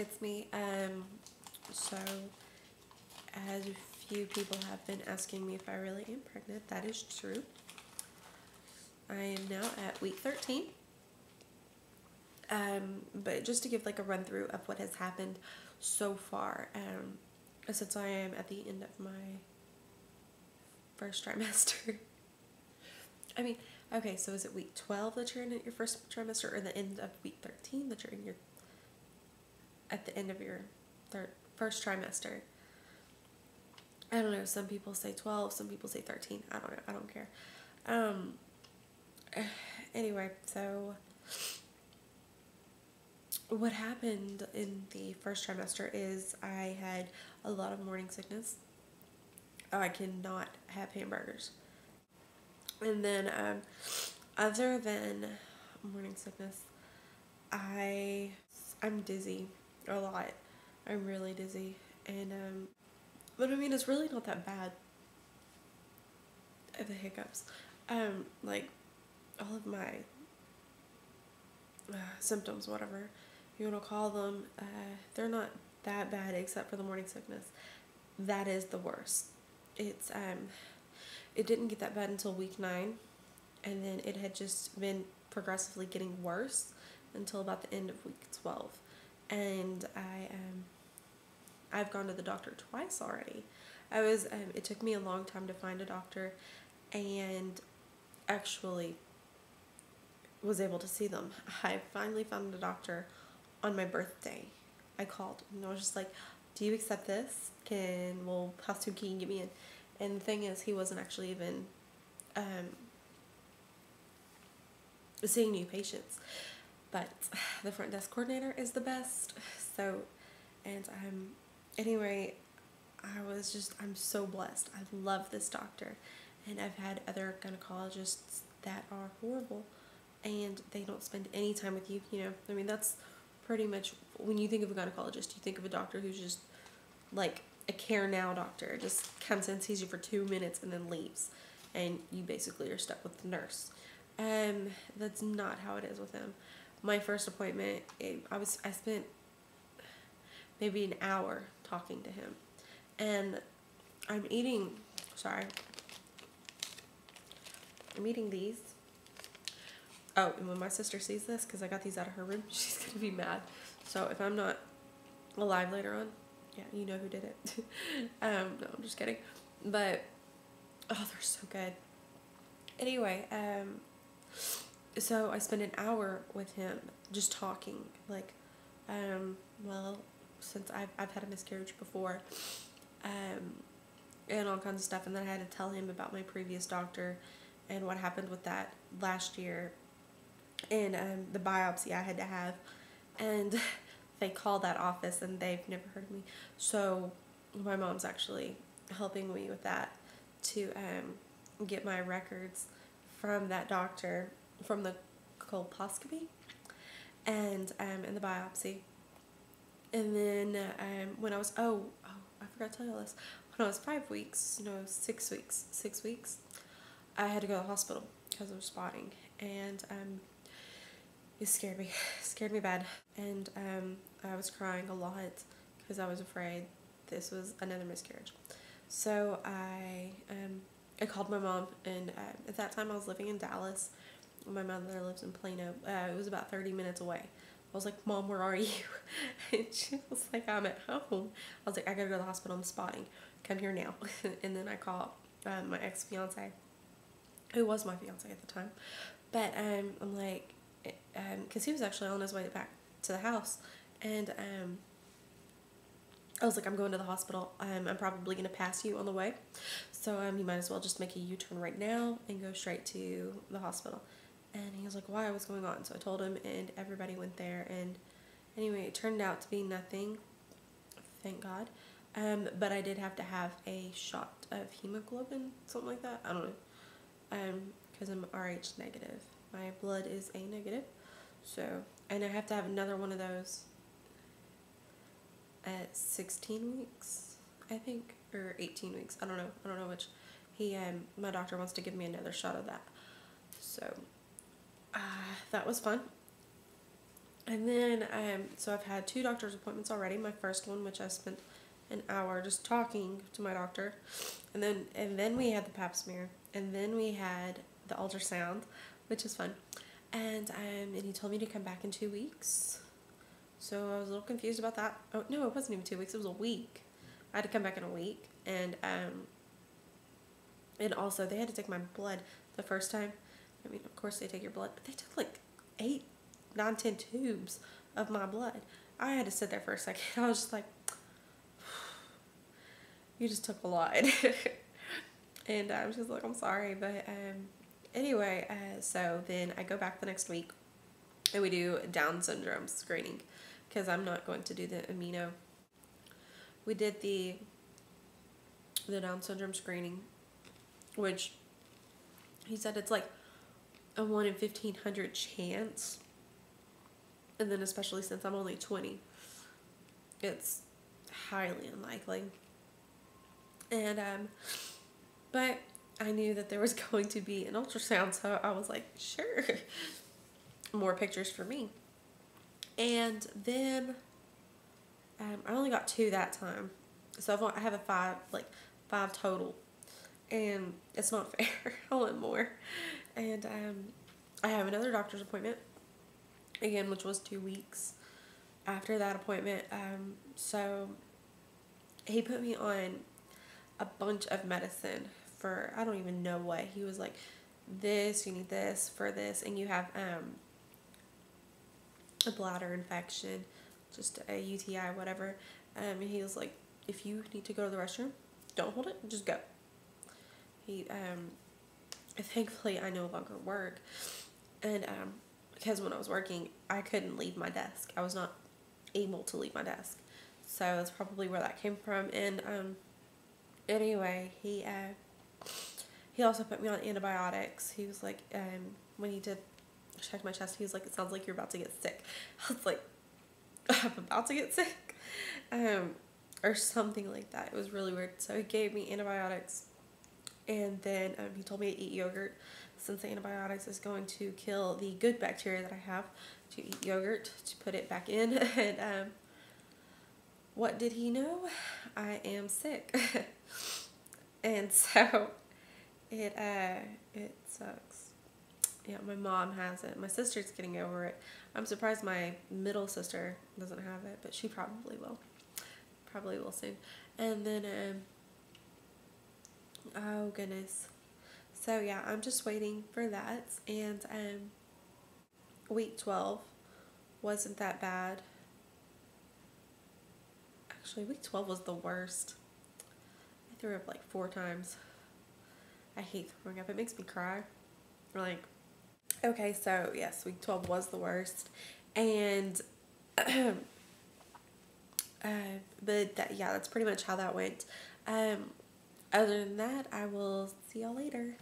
hits me. So as a few people have been asking me if I really am pregnant, that is true. I am now at week 13. But just to give like a run through of what has happened so far, since I am at the end of my first trimester. I mean, okay, so is it week 12 that you're in your first trimester, or the end of week 13 that you're in your, at the end of your first trimester? I don't know, some people say 12, some people say 13, I don't know, I don't care. Anyway, so what happened in the first trimester is I had a lot of morning sickness. I cannot have hamburgers. And then other than morning sickness, I'm dizzy a lot. I'm really dizzy, and but I mean, it's really not that bad. The hiccups, like all of my symptoms, whatever you want to call them, they're not that bad except for the morning sickness. That is the worst. It's it didn't get that bad until week 9, and then it had just been progressively getting worse until about the end of week 12. And I've gone to the doctor twice already. It took me a long time to find a doctor, and actually was able to see them. I finally found a doctor on my birthday. I called and I was just like, do you accept this? How soon can you get me in? And the thing is, he wasn't actually even seeing new patients, but the front desk coordinator is the best. So, and anyway, I'm so blessed. I love this doctor, and I've had other gynecologists that are horrible, and they don't spend any time with you. I mean, that's pretty much, when you think of a gynecologist, you think of a doctor who's just like a care now doctor, just comes in, sees you for 2 minutes, and then leaves, and you basically are stuck with the nurse. That's not how it is with him. My first appointment, I spent maybe an hour talking to him, and I'm eating these. Oh, and when my sister sees this, because I got these out of her room, she's gonna be mad. So if I'm not alive later on, yeah, you know who did it. No, I'm just kidding. But oh, they're so good. Anyway, so I spent an hour with him just talking, like, well, since I've had a miscarriage before, and all kinds of stuff, and then I had to tell him about my previous doctor and what happened with that last year, and the biopsy I had to have, and they called that office and they've never heard of me. So my mom's actually helping me with that to get my records from that doctor, from the colposcopy and the biopsy. And then when I was I forgot to tell you this. When I was 5 weeks, no, 6 weeks, I had to go to the hospital because of spotting, and it scared me bad, and I was crying a lot because I was afraid this was another miscarriage. So I called my mom, and at that time I was living in Dallas. My mother lives in Plano. It was about 30 minutes away. I was like, Mom, where are you? And she was like, I'm at home. I was like, I gotta go to the hospital, I'm spotting. Come here now. And then I called my ex-fiance, who was my fiance at the time. But I'm like, because he was actually on his way back to the house, and I was like, I'm going to the hospital. I'm probably going to pass you on the way, so you might as well just make a U-turn right now and go straight to the hospital. And he was like, why? What's going on? So I told him, and everybody went there, and anyway, it turned out to be nothing, thank God. But I did have to have a shot of hemoglobin, something like that. I don't know, because I'm Rh negative. My blood is A negative, so, and I have to have another one of those at 16 weeks, I think, or 18 weeks. I don't know which. My doctor wants to give me another shot of that. So, that was fun. And then, so I've had 2 doctor's appointments already. My first one, which I spent an hour just talking to my doctor, and then we had the pap smear, and then we had the ultrasound, which is fun. And he told me to come back in 2 weeks. So I was a little confused about that. Oh no, it wasn't even 2 weeks. It was a week. I had to come back in a week, and also they had to take my blood the first time. I mean, of course they take your blood, but they took like 8, 9, 10 tubes of my blood. I had to sit there for a second. I was just like, you just took a lot. And I was just like, I'm sorry, but anyway, so then I go back the next week, and we do Down syndrome screening, because I'm not going to do the amino. We did the Down syndrome screening, which he said it's like a 1 in 1,500 chance, and then especially since I'm only 20, it's highly unlikely. And but I knew that there was going to be an ultrasound, so I was like, sure, more pictures for me. And then I only got 2 that time, so I have a 5 total, and it's not fair. I want more. And I have another doctor's appointment again, which was 2 weeks after that appointment. So he put me on a bunch of medicine for, I don't even know what. He was like, this, you need this for this, and you have a bladder infection, just a UTI, whatever. And he was like, if you need to go to the restroom, don't hold it, just go. He thankfully I no longer work, and because when I was working, I couldn't leave my desk. I was not able to leave my desk, so that's probably where that came from. And anyway, he also put me on antibiotics. He was like, when he did check my chest, he was like, it sounds like you're about to get sick. I was like, I'm about to get sick, or something like that. It was really weird. So he gave me antibiotics, and then he told me to eat yogurt, since the antibiotics is going to kill the good bacteria that I have, to eat yogurt to put it back in. And what did he know? I am sick. And so it sucks. Yeah, my mom has it. My sister's getting over it. I'm surprised my middle sister doesn't have it, but she probably will. Probably will soon. And then oh goodness. So yeah, I'm just waiting for that. And week 12 wasn't that bad. Actually, week 12 was the worst. I threw up like 4 times. I hate throwing up. It makes me cry. Like, okay, so yes, week 12 was the worst. And but that's pretty much how that went. Other than that, I will see y'all later.